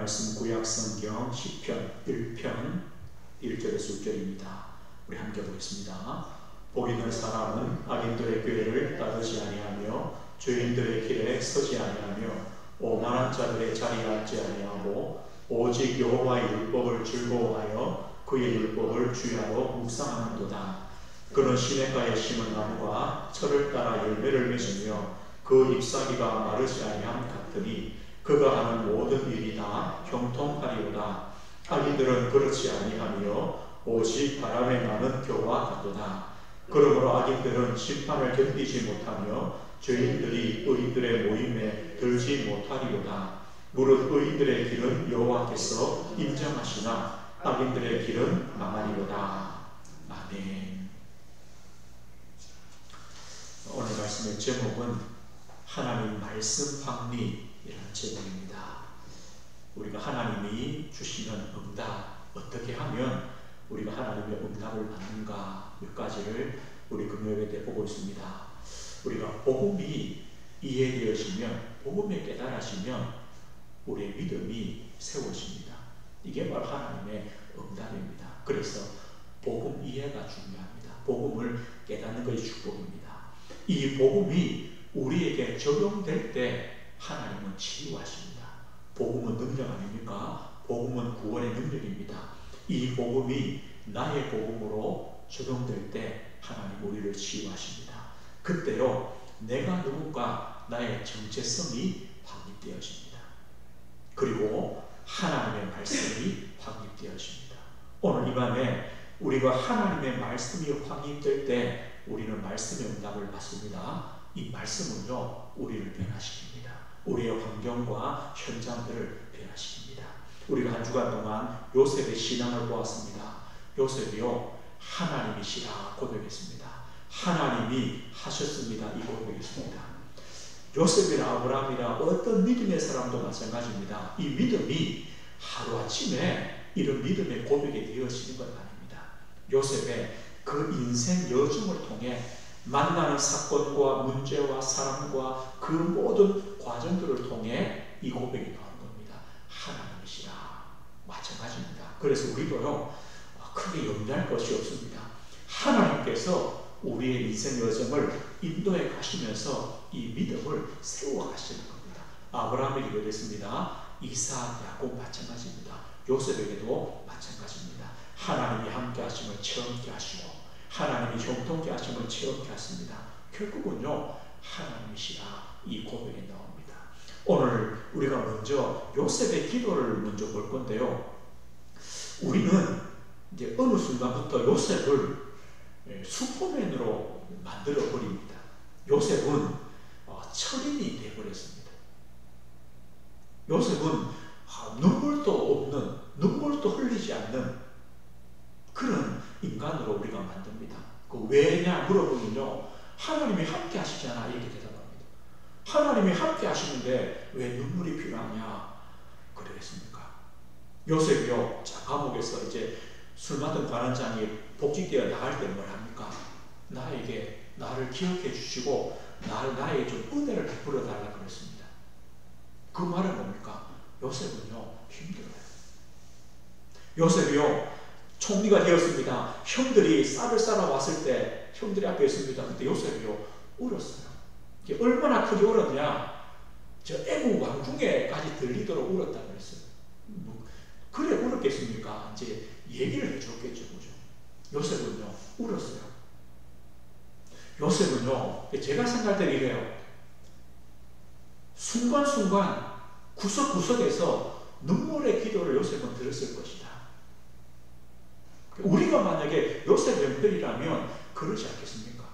말씀 구약성경 시편 1편 1절에서 6절입니다. 우리 함께 보겠습니다. 복 있는 사람은 악인들의 꾀를 따르지 아니하며 죄인들의 길에 서지 아니하며 오만한 자들의 자리에 앉지 아니하고 오직 여호와의 율법을 즐거워하여 그의 율법을 주야로 묵상하는도다. 그는 시냇가에 심은 나무가 철을 따라 열매를 맺으며 그 잎사귀가 마르지 아니함 같으니 그가 하는 모든 일이 다 형통하리로다. 악인들은 그렇지 아니하며 오직 바람에 나는 겨와 같도다. 그러므로 악인들은 심판을 견디지 못하며 죄인들이 의인들의 모임에 들지 못하리로다. 무릇 의인들의 길은 여호와께서 인정하시나 악인들의 길은 망하리로다. 아멘. 오늘 말씀의 제목은 하나님 말씀 확리이라는 제목입니다. 우리가 하나님이 주시는 응답, 어떻게 하면 우리가 하나님의 응답을 받는가, 몇 가지를 우리 금요일에 때 보고 있습니다. 우리가 복음이 이해되어지면, 복음에 깨달아지면 우리의 믿음이 세워집니다. 이게 바로 하나님의 응답입니다. 그래서 복음 이해가 중요합니다. 복음을 깨닫는 것이 축복입니다. 이 복음이 우리에게 적용될 때 하나님은 치유하십니다. 복음은 능력 아닙니까? 복음은 구원의 능력입니다. 이 복음이 나의 복음으로 적용될 때 하나님 우리를 치유하십니다. 그때요 내가 누군가 나의 정체성이 확립되어집니다. 그리고 하나님의 말씀이 확립되어집니다. 오늘 이 밤에 우리가 하나님의 말씀이 확립될 때 우리는 말씀의 응답을 받습니다. 이 말씀은요 우리를 변화시킵니다. 우리의 환경과 현장들을 변화시킵니다. 우리가 한 주간 동안 요셉의 신앙을 보았습니다. 요셉이요 하나님이시라 고백했습니다. 하나님이 하셨습니다. 이 고백했습니다. 요셉이나 아브라함이나 어떤 믿음의 사람도 마찬가지입니다. 이 믿음이 하루아침에 이런 믿음의 고백이 되어지는 건 아닙니다. 요셉의 그 인생 여정을 통해 만나는 사건과 문제와 사람과 그 모든 과정들을 통해 이 고백이 나오는 겁니다. 하나님이시라. 마찬가지입니다. 그래서 우리도요 크게 염려할 것이 없습니다. 하나님께서 우리의 인생 여정을 인도해 가시면서 이 믿음을 세워 가시는 겁니다. 아브라함에게 그랬습니다. 이삭, 야곱 마찬가지입니다. 요셉에게도 마찬가지입니다. 하나님이 함께 하심을 체험케 하시고 하나님이 형통케 하심을 체험케 하십니다. 결국은요 하나님이시라 이 고백이 나옵니다. 오늘 우리가 먼저 요셉의 기도를 먼저 볼 건데요. 우리는 이제 어느 순간부터 요셉을 슈퍼맨으로 만들어 버립니다. 요셉은 철인이 되어버렸습니다. 요셉은 눈물도 없는, 눈물도 흘리지 않는 그런 인간으로 우리가 만듭니다. 그 왜냐 물어보면요 하나님이 함께 하시잖아 이렇게 대답합니다. 하나님이 함께 하시는데 왜 눈물이 필요하냐 그러겠습니까? 요셉이요 감옥에서 이제 술 맡은 관원장이 복직되어 나갈 때 뭘 합니까? 나에게 나를 기억해 주시고 나에게 좀 은혜를 베풀어 달라 그랬습니다. 그 말은 뭡니까? 요셉은요 힘들어요. 요셉이요 총리가 되었습니다. 형들이 쌀을 싸러 왔을 때 형들이 앞에 있습니다. 그때 요셉이요 울었어요. 얼마나 크게 울었냐? 저 애국 왕궁에까지 들리도록 울었다 그랬어요. 그래 울었겠습니까? 이제 얘기를 해줬겠죠, 그죠? 요셉은요 울었어요. 요셉은요 제가 생각할 때 이래요. 순간순간 구석구석에서 눈물의 기도를 요셉은 들었을 것이다. 우리가 만약에 요셉 형들이라면 그러지 않겠습니까?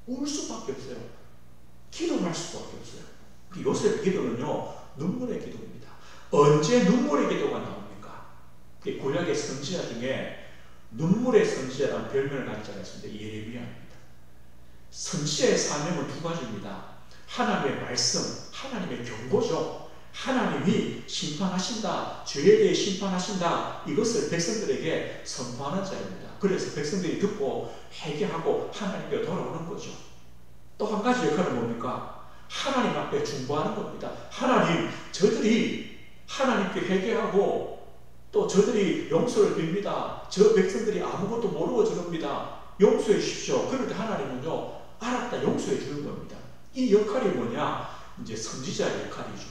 울 수밖에 없어요. 기도할 수밖에 없어요. 요셉의 기도는요 눈물의 기도입니다. 언제 눈물의 기도가 나옵니까? 구약의 선지자 중에 눈물의 선지자라는 별명을 가진 자가 있습니다. 예레미야입니다. 선지자의 사명은 두 가지입니다. 하나님의 말씀, 하나님의 경고죠. 하나님이 심판하신다, 죄에 대해 심판하신다, 이것을 백성들에게 선포하는 자입니다. 그래서 백성들이 듣고 회개하고 하나님께 돌아오는 거죠. 또 한 가지 역할은 뭡니까? 하나님 앞에 중보하는 겁니다. 하나님, 저들이 하나님께 회개하고 또 저들이 용서를 빕니다. 저 백성들이 아무것도 모르고 저럽니다. 용서해 주십시오. 그럴 때 하나님은요, 알았다, 용서해 주는 겁니다. 이 역할이 뭐냐? 이제 선지자의 역할이죠.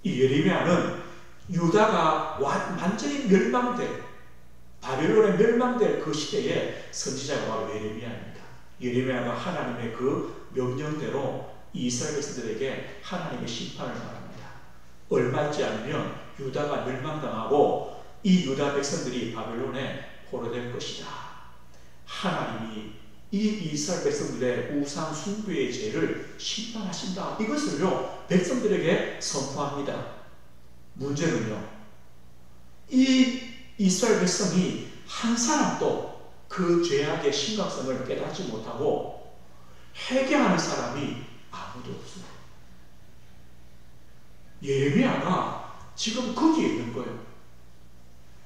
이 예레미야는 유다가 완전히 멸망될, 바벨론에 멸망될 그 시대에 선지자가 바로 예레미야입니다. 예레미야가 하나님의 그 명령대로 이스라엘 백성들에게 하나님의 심판을 말합니다. 얼마 있지 않으면 유다가 멸망당하고 이 유다 백성들이 바벨론에 포로될 것이다. 하나님이 이 이스라엘 백성들의 우상 숭배의 죄를 심판하신다. 이것을요, 백성들에게 선포합니다. 문제는요, 이 이스라엘 백성이 한 사람도 그 죄악의 심각성을 깨닫지 못하고 회개하는 사람이 아무도 없어요. 예레미야가 지금 거기에 있는 거예요.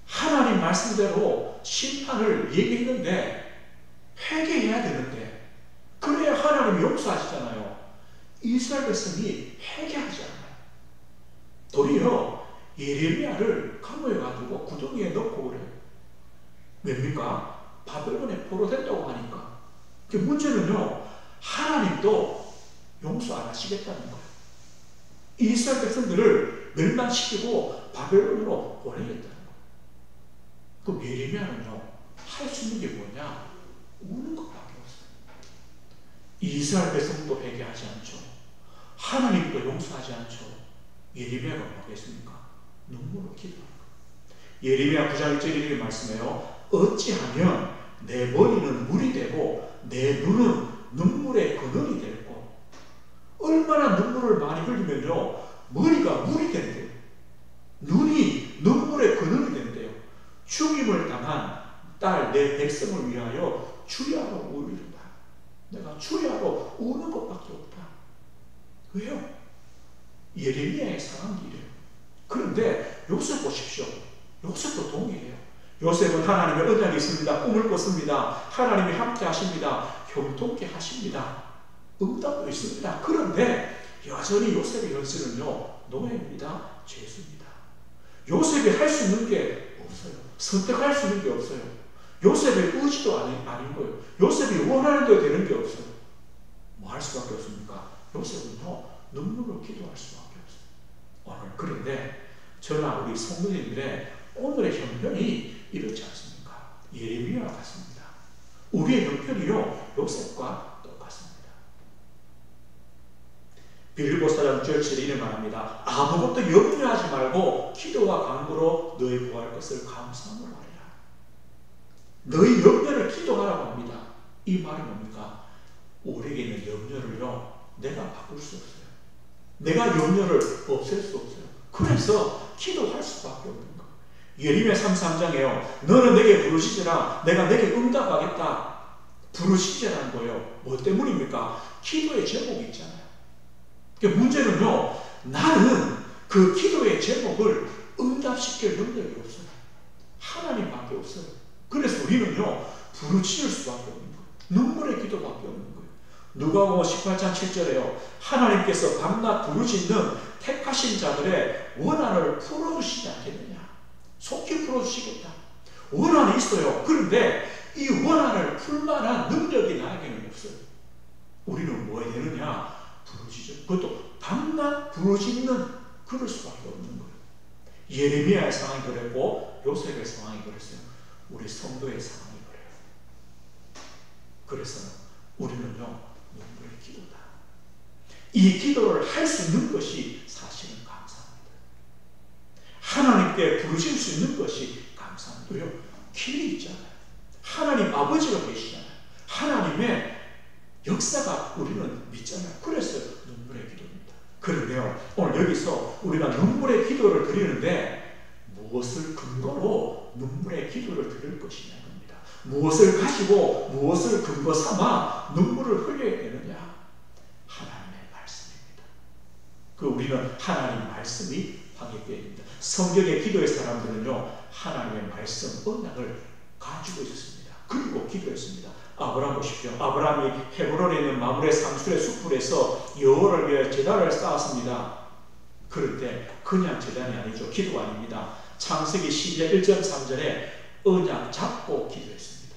하나님 말씀대로 심판을 얘기했는데 회개해야 되는데, 그래야 하나님이 용서하시잖아요. 이스라엘 백성이 회개하지 않아요. 도리어 예레미야를 감옥에 가두고 구덩이에 넣고 그래요. 왜입니까? 바벨론에 포로된다고 하니까. 그 문제는요, 하나님도 용서 안 하시겠다는 거예요. 이스라엘 백성들을 멸망시키고 바벨론으로 보내겠다는 거예요. 그럼 예레미야는요, 할 수 있는 게 뭐냐? 우는 것밖에 없어요. 이스라엘 백성도 회개하지 않죠. 하나님도 용서하지 않죠. 예레미야가 뭐겠습니까? 눈물로 기도하는 거예요. 예레미야 9장 1절에 이렇게 말씀해요. 어찌하면 내 머리는 물이 되고 내 눈은 눈물의 근원이 되고. 얼마나 눈물을 많이 흘리면요, 머리가 물이 된대요. 눈이 눈물의 근원이 된대요. 죽임을 당한 딸 내 백성을 위하여 주야로 울리라. 내가 주야로 우는 것밖에 없다. 왜요? 예레미야의 상황이 이래요. 그런데 요셉 보십시오. 요셉도 동일해요. 요셉은 하나님의 언약이 있습니다. 꿈을 꿨습니다. 하나님이 함께 하십니다. 형통케 하십니다. 응답도 있습니다. 그런데 여전히 요셉의 현실은요, 노예입니다. 죄수입니다. 요셉이 할 수 있는 게 없어요. 선택할 수 있는 게 없어요. 요셉의 의지도 아닌 거예요. 요셉이 원하는 대로 되는 게 없어요. 뭐 할 수밖에 없습니까? 요셉은요, 눈물로 기도할 수밖에 없어요. 오늘 그런데 저나 우리 성도님들의 오늘의 형편이 이렇지 않습니까? 예레미야와 같습니다. 우리의 형편이요, 요셉과 똑같습니다. 빌립보서 4장 6절에 이렇게 말합니다. 아무것도 염려하지 말고 기도와 간구로 너희 구할 것을 감사함으로 하리라. 너희 염려를 기도하라고 합니다. 이 말은 뭡니까? 우리에게 있는 염려를요, 내가 바꿀 수 없어요. 내가 염려를 없앨 수 없어요. 그래서 기도할 수밖에 없는 거예요. 예레미야 33장에요. 너는 내게 부르시지라 내가 내게 응답하겠다. 부르시지라는 거예요. 뭐 때문입니까? 기도의 제목이 있잖아요. 그러니까 문제는요, 나는 그 기도의 제목을 응답시킬 능력이 없어요. 하나님밖에 없어요. 그래서 우리는요, 부르짖을 수밖에 없는 거예요. 눈물의 기도밖에 없는 거예요. 누가복음 18장 7절에요. 하나님께서 밤낮 부르짖는 택하신 자들의 원한을 풀어주시지 않겠느냐. 속히 풀어주시겠다. 원한이 있어요. 그런데 이 원한을 풀만한 능력이 나에게는 없어요. 우리는 뭐 해야 되느냐? 부르짖어. 그것도 밤낮 부르짖는 그럴 수밖에 없는 거예요. 예레미야의 상황이 그랬고 요셉의 상황이 그랬어요. 우리 성도의 상황이 그래요. 그래서 우리는요, 눈물의 기도다. 이 기도를 할 수 있는 것이 사실은 감사합니다. 하나님께 부르실 수 있는 것이 감사합니다. 왜요? 길이 있잖아요. 하나님 아버지가 계시잖아요. 하나님의 역사가 우리는 믿잖아요. 그래서 눈물의 기도입니다. 그런데요, 오늘 여기서 우리가 눈물의 기도를 드리는데 무엇을 근거로 눈물의 기도를 드릴 것이냐 겁니다. 무엇을 가지고 무엇을 근거 삼아 눈물을 흘려야 되느냐? 하나님의 말씀입니다. 그 우리는 하나님 말씀이 방해되어입니다. 성경의 기도의 사람들은요, 하나님의 말씀 언약을 가지고 있었습니다. 그리고 기도했습니다. 아브라함 보십시오. 아브라함이 헤브론에 있는 마므레 상술의 숲불에서 여호와를 위하여 제단을 쌓았습니다. 그런데 그냥 제단이 아니죠. 기도가 아닙니다. 창세기 12장 1절 3절에 언약 잡고 기도했습니다.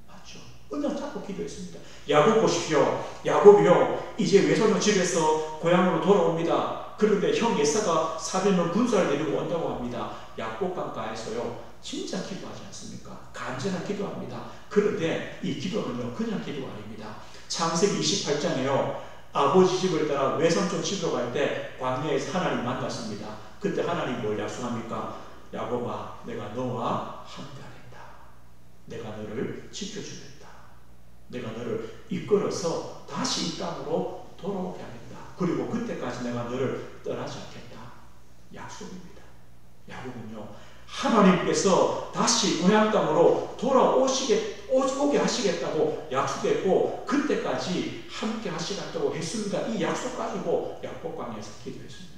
맞죠? 언약 잡고 기도했습니다. 야곱 보십시오. 야곱이요, 이제 외손녀 집에서 고향으로 돌아옵니다. 그런데 형 에사가 사병을 군사를 데리고 온다고 합니다. 야곱 강가에서요, 진짜 기도하지 않습니까? 간절한 기도합니다. 그런데 이 기도는요, 그냥 기도가 아닙니다. 창세기 28장에요, 아버지 집을 따라 외삼촌 집으로 갈 때 광야에서 하나님 만났습니다. 그때 하나님 뭘 약속합니까? 야곱아, 내가 너와 함께하겠다. 내가 너를 지켜주겠다. 내가 너를 이끌어서 다시 이 땅으로 돌아오게 하겠다. 그리고 그때까지 내가 너를 떠나지 않겠다. 약속입니다. 야곱은요, 하나님께서 다시 고향 땅으로 오게 하시겠다고 약속했고, 그때까지 함께 하시겠다고 했습니다. 이 약속 가지고 야곱강에서 기도했습니다.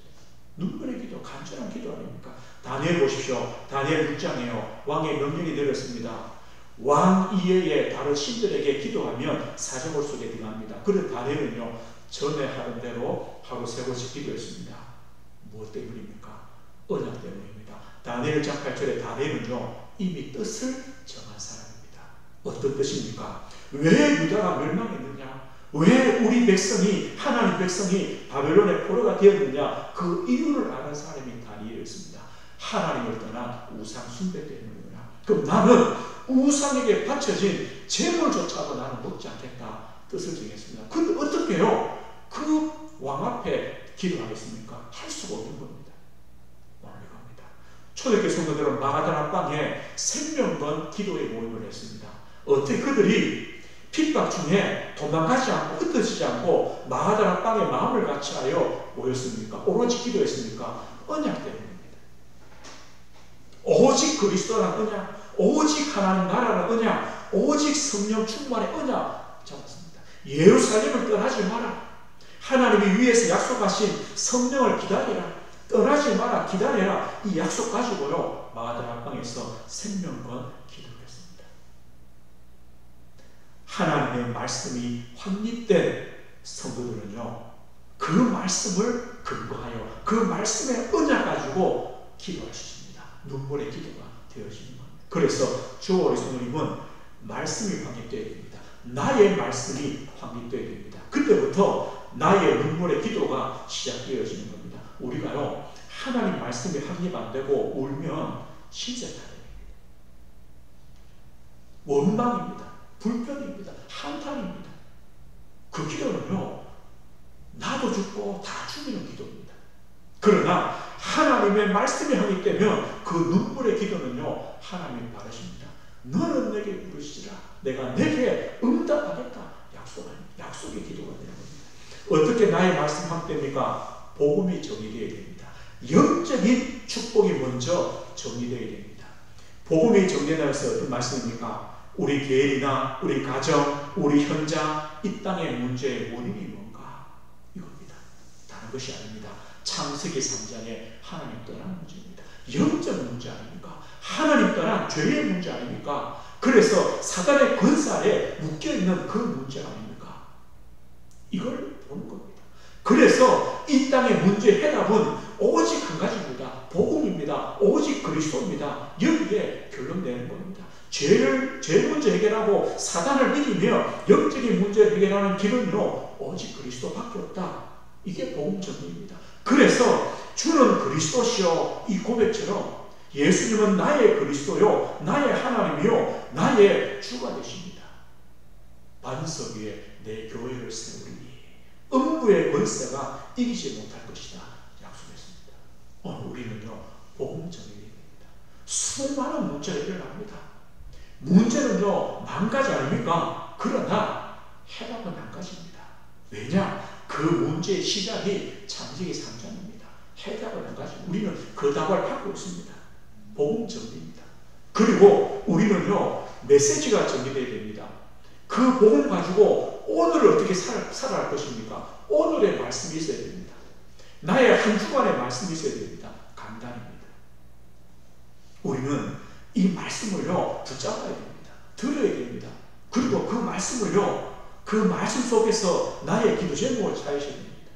눈물의 기도, 간절한 기도 아닙니까? 다니엘 보십시오. 다니엘 6장에요, 왕의 명령이 내렸습니다. 왕 이외에 다른 신들에게 기도하면 사자골 속에 들어갑니다. 그런 다니엘은요, 전에 하던 대로 하루 3번씩 기도했습니다. 무엇 때문입니까? 언약 때문입니다. 다니엘 1장 8절에 다니엘은요, 이미 뜻을 정한 사람입니다. 어떤 뜻입니까? 왜 유다가 멸망했느냐? 왜 우리 백성이, 하나님 백성이 바벨론의 포로가 되었느냐? 그 이유를 아는 사람이 다니엘이었습니다. 하나님을 떠난 우상 숭배 때문이구나. 그럼 나는 우상에게 바쳐진 재물조차도 나는 먹지 않겠다. 뜻을 정했습니다. 근데 어떻게 해요? 그 왕 앞에 기도하겠습니까? 할 수가 없는 겁니다. 이겁니다. 초대교회 성도들은 마가다나 방에 생명건 기도의 모임을 했습니다. 어떻게 그들이 핍박 중에 도망가지 않고 흩어지지 않고 마가다나 방에 마음을 같이하여 모였습니까? 오로지 기도했습니까? 언약 때문입니다. 오직 그리스도란 언약, 오직 하나님 나라는 언약, 오직 성령 충만의 언약 잡았습니다. 예루살렘을 떠나지 마라. 하나님이 위에서 약속하신 성령을 기다리라. 떠나지 마라. 기다려라. 이 약속 가지고요, 마가다나 방에서 생명건 기도를 했습니다. 하나님의 말씀이 확립된 성도들은요, 그 말씀을 근거하여 그 말씀의 언약 가지고 기도할 수 있습니다. 눈물의 기도가 되어지는 겁니다. 그래서 주와 우리 성도님은 말씀이 확립되어야 됩니다. 나의 말씀이 확립되어야 됩니다. 그때부터 나의 눈물의 기도가 시작되어지는 겁니다. 우리가요, 하나님 말씀이 확립 안 되고 울면 신세타령입니다. 원망입니다. 불평입니다. 한탄입니다. 그 기도는요, 나도 죽고 다 죽이는 기도입니다. 그러나 하나님의 말씀이 확립되면 그 눈물의 기도는요, 하나님이 바라십니다. 너는 내게 부르시라. 내가 내게 응답하겠다. 약속의 기도가 되는 겁니다. 어떻게 나의 말씀 확립됩니까? 복음이 정의되어야 됩니다. 영적인 축복이 먼저 정의되어야 됩니다. 복음이 정의된다고 해서 어떤 말씀입니까? 우리 교회나 우리 가정, 우리 현장, 이 땅의 문제의 원인이 뭔가? 이겁니다. 다른 것이 아닙니다. 창세기 3장에 하나님 떠난 문제입니다. 영적 문제 아닙니까? 하나님 떠난 죄의 문제 아닙니까? 그래서 사단의 권살에 묶여있는 그 문제 아닙니까? 이걸 보는 겁니다. 그래서 이 땅의 문제의 해답은 오직 한 가지입니다. 복음입니다. 오직 그리스도입니다. 여기에 결론되는 겁니다. 죄 문제 해결하고 사단을 이기며 영적인 문제를 해결하는 길은요, 오직 그리스도밖에 없다. 이게 복음 정리입니다. 그래서 주는 그리스도시요, 이 고백처럼 예수님은 나의 그리스도요, 나의 하나님이요, 나의 주가 되십니다. 반석 위에 내 교회를 세우리니 음부의 권세가 이기지 못할 것이다 약속했습니다. 오늘 우리는요, 복음 정리입니다. 수많은 문제를 해결합니다. 문제는요, 만 가지 아닙니까? 그러나 해답은 한 가지입니다. 왜냐? 그 문제의 시작이 창세기 3장입니다. 해답은 한 가지. 우리는 그 답을 갖고 있습니다. 복음 정리입니다. 그리고 우리는요, 메시지가 정리되어야 됩니다. 그 복음 가지고 오늘을 어떻게 살아갈 것입니까? 오늘의 말씀이 있어야 됩니다. 나의 한 주간의 말씀이 있어야 됩니다. 강단입니다. 우리는 이 말씀을요, 붙잡아야 됩니다. 들어야 됩니다. 그리고 그 말씀을요, 그 말씀 속에서 나의 기도 제목을 찾으셔야 됩니다.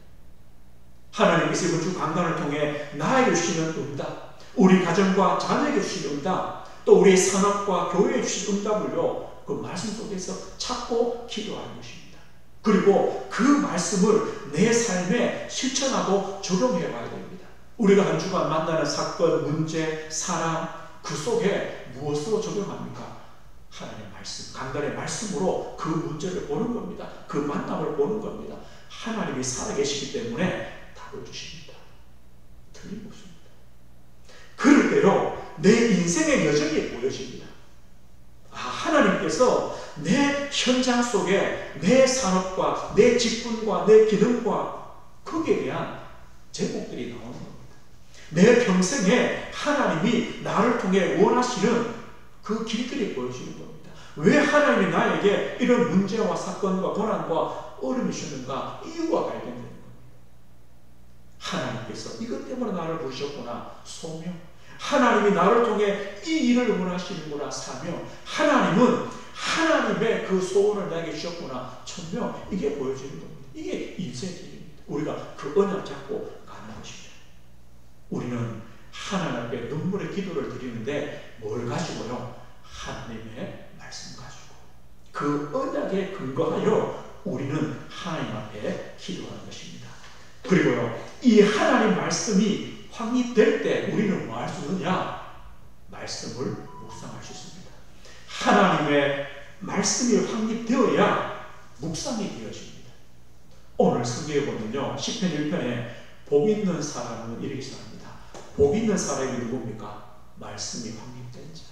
하나님께서 이번 주 강단을 통해 나에게 주시는 응답, 우리 가정과 자녀에게 주시는 응답, 또 우리 산업과 교회에 주신 응답을요, 그 말씀 속에서 찾고 기도하는 것입니다. 그리고 그 말씀을 내 삶에 실천하고 적용해 봐야 됩니다. 우리가 한 주간 만나는 사건, 문제, 사람, 그 속에 무엇으로 적용합니까? 하나님의 말씀, 강단의 말씀으로 그 문제를 보는 겁니다. 그 만남을 보는 겁니다. 하나님이 살아계시기 때문에 답을 주십니다. 틀림없습니다. 그럴 때요, 내 인생의 여정이 보여집니다. 하나님께서 내 현장 속에 내 산업과 내 직분과 내 기능과 거기에 대한 제목들이 나오는 겁니다. 내 평생에 하나님이 나를 통해 원하시는 그 길들이 보여지는 겁니다. 왜 하나님이 나에게 이런 문제와 사건과 고난과 어려움이 주는가? 이유가 발견되는 겁니다. 하나님께서 이것 때문에 나를 부르셨구나. 소명. 하나님이 나를 통해 이 일을 원하시는구나. 사명. 하나님은 하나님의 그 소원을 나에게 주셨구나. 천명. 이게 보여지는 겁니다. 이게 인생의 길입니다. 우리가 그 언약 잡고 가는 것입니다. 우리는 하나님 앞에 눈물의 기도를 드리는데 뭘 가지고요? 하나님의 말씀 가지고 그 언약에 근거하여 우리는 하나님 앞에 기도하는 것입니다. 그리고요, 이 하나님 말씀이 확립될 때 우리는 뭐 할 수 있느냐? 말씀을 묵상할 수 있습니다. 하나님의 말씀이 확립되어야 묵상이 되어집니다. 오늘 성경에 보면요, 시편 1편에 복 있는 사람은 이렇게 시작합니다. 복 있는 사람이 누굽니까? 말씀이 확립된 자.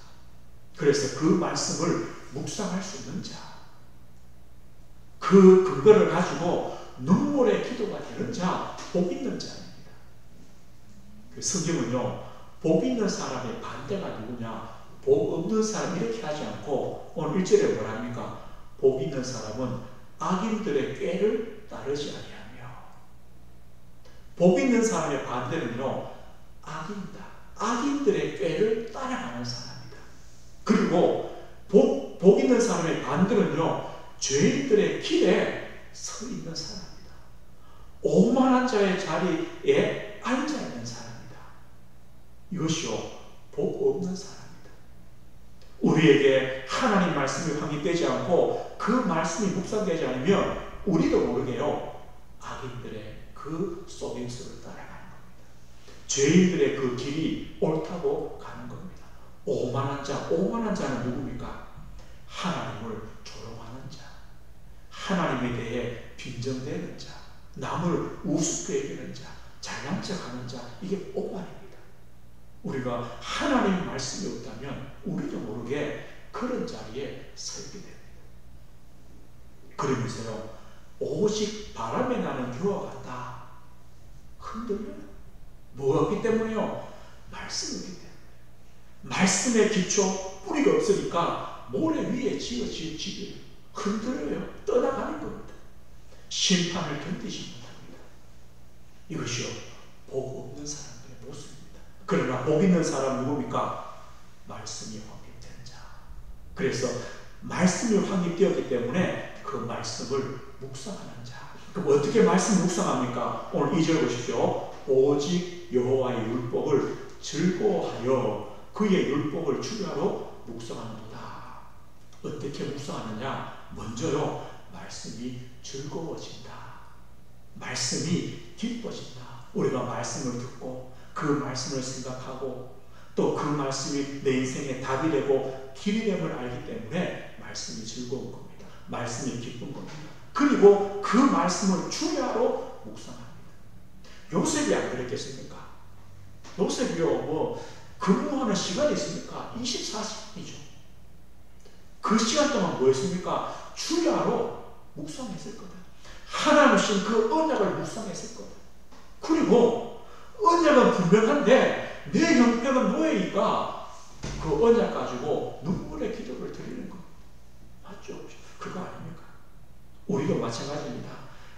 그래서 그 말씀을 묵상할 수 있는 자, 그 근거를 가지고 눈물의 기도가 되는 자, 복 있는 자입니다. 그 성경은요, 복 있는 사람의 반대가 누구냐? 복 없는 사람 이렇게 하지 않고 오늘 1절에 뭐라 합니까? 복 있는 사람은 악인들의 꾀를 따르지 아니하며. 복 있는 사람의 반대는요, 악인이다. 악인들의 꾀를 따라가는 사람이다. 그리고 복 있는 사람의 반대는요, 죄인들의 길에 서 있는 사람이다. 오만한 자의 자리에 앉아 있는 사람이다. 이것이요, 복 없는 사람이다. 우리에게 하나님 말씀이 확립되지 않고 그 말씀이 묵상되지 않으면 우리도 모르게요, 악인들의 그 속임수를 따라가는 겁니다. 죄인들의 그 길이 옳다고 가는 겁니다. 오만한 자는 누굽니까? 하나님을 조롱하는 자, 하나님에 대해 빈정대는 자, 남을 우습게 여기는 자, 잘난 척하는 자, 이게 오만입니다. 우리가 하나님 말씀이 없다면 우리도 모르게 그런 자리에 서게 됩니다. 그러면서요, 오직 바람에 나는 겨와 같다. 흔들려요. 뭐가 없기 때문에요? 말씀이 없기 때문에. 말씀의 기초, 뿌리가 없으니까 모래 위에 지어질 집이 흔들려요. 떠나가는 겁니다. 심판을 견디지 못합니다. 이것이요, 복 없는 사람들의 모습입니다. 그러나 복 있는 사람 누굽니까? 말씀이 확립된 자. 그래서 말씀이 확립되었기 때문에 그 말씀을 묵상하는 자. 그럼 어떻게 말씀 묵상합니까? 오늘 2절 보십시오. 오직 여호와의 율법을 즐거워하여 그의 율법을 주야로 묵상하는도다. 어떻게 묵상하느냐? 먼저요, 말씀이 즐거워진다. 말씀이 기뻐진다. 우리가 말씀을 듣고 그 말씀을 생각하고 또 그 말씀이 내 인생의 답이 되고 길이 됨을 알기 때문에 말씀이 즐거운 겁니다. 말씀이 기쁜 겁니다. 그리고 그 말씀을 주야로 묵상합니다. 요셉이 안 그랬겠습니까? 요셉이요, 근무하는 시간이 있습니까? 24시간이죠. 그 시간 동안 뭐 했습니까? 주야로 묵상했을 거다. 하나님 주신 그 언약을 묵상했을 거다. 그리고 언약은 분명한데 내 형편은 노예니까 그 언약 가지고 눈물의 기도를 드리는 거 맞죠? 그거 아닙니까? 우리도 마찬가지입니다.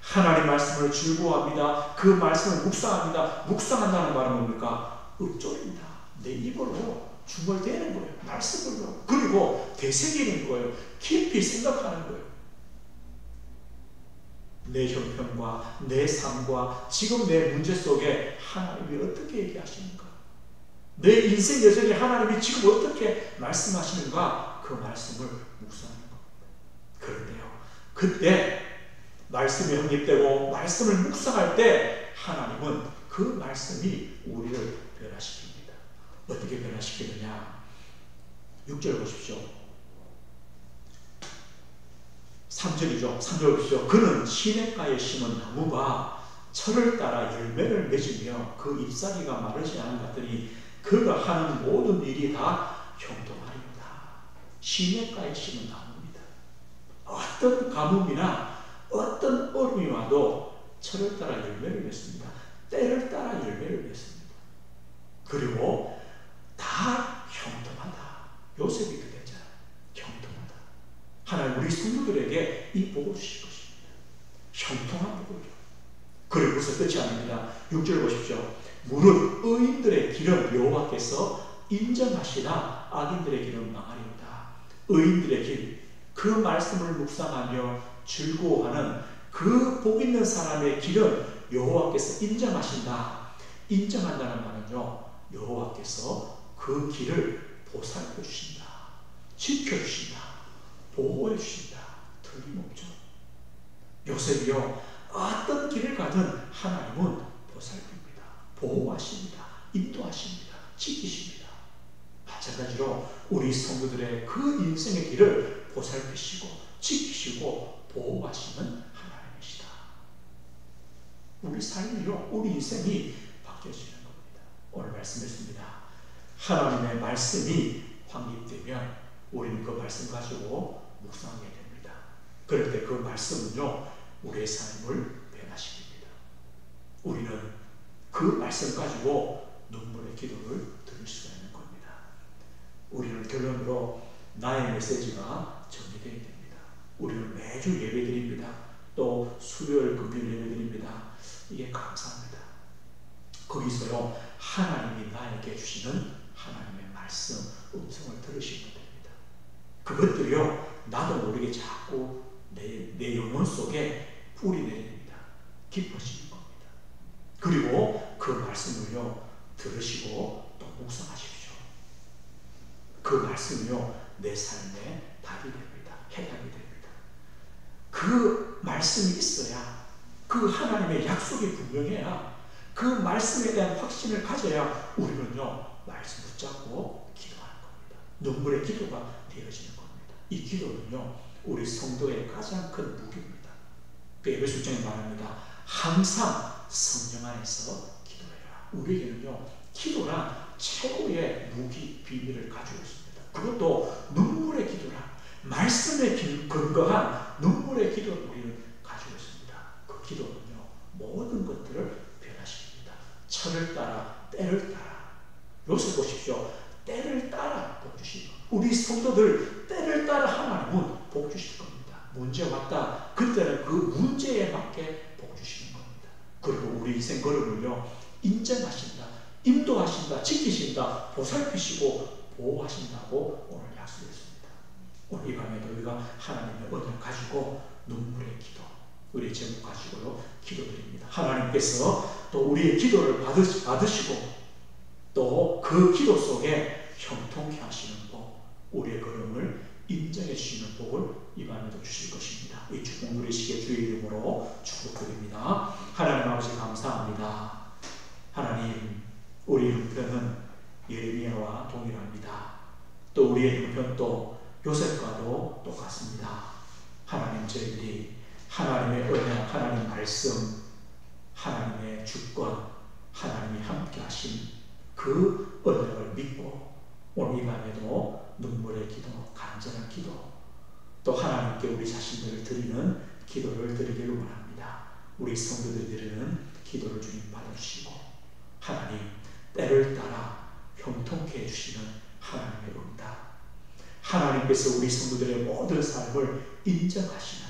하나님 말씀을 즐거워합니다. 그 말씀을 묵상합니다. 묵상한다는 말은 뭡니까? 읊조립니다. 내 입으로 중얼대는 거예요. 말씀으로. 그리고 되새기는 거예요. 깊이 생각하는 거예요. 내 형편과 내 삶과 지금 내 문제 속에 하나님이 어떻게 얘기하시는가, 내 인생 여정에 하나님이 지금 어떻게 말씀하시는가, 그 말씀을 묵상하는 겁니다. 그런데요, 그때 말씀이 확립되고 말씀을 묵상할 때 하나님은 그 말씀이 우리를 변화시킵니다. 어떻게 변화시키느냐? 6절 보십시오. 3절이죠. 3절 보십시오. 그는 시냇가에 심은 나무가 철을 따라 열매를 맺으며 그 잎사귀가 마르지 않은 것들이 그가 하는 모든 일이 다 형통하리로다. 시냇가에 심은 나무입니다. 어떤 가뭄이나 어떤 얼음이 와도 철을 따라 열매를 맺습니다. 때를 따라 열매를 맺습니다. 그리고 다 형통하다. 요셉이 그랬잖아요. 형통하다. 하나님 우리 성도들에게 이 복을 주실 것입니다. 형통한 복을요. 그리고 벌써 끝이 아닙니다. 6절 보십시오. 무릇 의인들의 길은 여호와께서 인정하시나 악인들의 길은 망하리로다. 의인들의 길, 그 말씀을 묵상하며 즐거워하는 그 복 있는 사람의 길은 여호와께서 인정하신다. 인정한다는 말은요, 여호와께서 그 길을 보살펴 주신다, 지켜주신다, 보호해 주신다. 틀림없죠. 요셉이요, 어떤 길을 가든 하나님은 보살핍니다, 보호하십니다, 인도하십니다, 지키십니다. 마찬가지로 우리 성도들의 그 인생의 길을 보살피시고 지키시고 보호하시는 하나님이시다. 우리 삶이요, 우리 인생이 바뀌어지는 겁니다. 오늘 말씀했습니다. 하나님의 말씀이 확립되면 우리는 그 말씀 가지고 묵상하게 됩니다. 그럴 때 그 말씀은요, 우리의 삶을 변화시킵니다. 우리는 그 말씀 가지고 눈물의 기도를 드릴 수가 있는 겁니다. 우리는 결론으로 나의 메시지가 정리되어야 됩니다. 우리는 매주 예배드립니다. 또 수요일 금요일 예배드립니다. 이게 감사합니다. 거기서요, 하나님이 나에게 주시는 하나님의 말씀, 음성을 들으시면 됩니다. 그것들이요, 나도 모르게 자꾸 내 영혼 속에 뿌리 내립니다. 깊어지는 겁니다. 그리고 그 말씀을요, 들으시고 또 묵상하십시오. 그 말씀이요, 내 삶에 답이 됩니다. 해답이 됩니다. 그 말씀이 있어야, 그 하나님의 약속이 분명해야, 그 말씀에 대한 확신을 가져야 우리는요, 말씀 붙잡고 기도하는 겁니다. 눈물의 기도가 되어지는 겁니다. 이 기도는요, 우리 성도의 가장 큰 무기입니다. 그 에베소 1장에 말합니다. 항상 성령 안에서 기도해라. 우리에게는요, 기도란 최고의 무기, 비밀을 가지고 있습니다. 그것도 눈물의 기도라, 말씀에 근거한 눈물의 기도를 우리는 가지고 있습니다. 그 기도는요, 모든 것들을 변화시킵니다. 철을 따라, 때를 따라. 요새 보십시오. 때를 따라 복 주시고, 우리 성도들 때를 따라 하나님은 복 주실 겁니다. 문제 왔다, 그때는 그 문제에 맞게 복 주시는 겁니다. 그리고 우리 인생 걸음을요, 인정하신다, 인도하신다, 지키신다, 보살피시고 보호하신다고 오늘 약속했습니다. 오늘 이 밤에도 우리가 하나님의 은혜를 가지고 눈물의 기도, 우리의 제목 가지고요, 기도드립니다. 하나님께서 또 우리의 기도를 받으시고 또 그 기도 속에 형통케 하시는 복, 우리의 걸음을 인정해 주시는 복을 이 밤에도 주실 것입니다. 이 축복 누리시게 주의 이름으로 축복드립니다. 하나님 아버지 감사합니다. 하나님, 우리 형편은 예레미야와 동일합니다. 또 우리의 형편도 요셉과도 똑같습니다. 하나님, 저희들이 하나님의 은혜, 하나님 말씀, 하나님의 주권, 하나님이 함께 하신 그 은혜를 믿고 오늘 이 밤에도 눈물의 기도, 간절한 기도, 또 하나님께 우리 자신들을 드리는 기도를 드리기를 원합니다. 우리 성도들이 드리는 기도를 주님 받아주시고 하나님, 때를 따라 형통케 해주시는 하나님의 응답, 하나님께서 우리 성도들의 모든 삶을 인정하시는,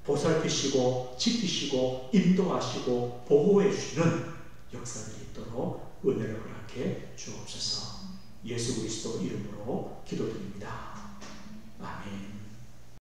보살피시고 지키시고 인도하시고 보호해 주시는 역사들이 있도록 은혜를 허락해 주옵소서. 예수 그리스도 이름으로 기도드립니다. 아멘.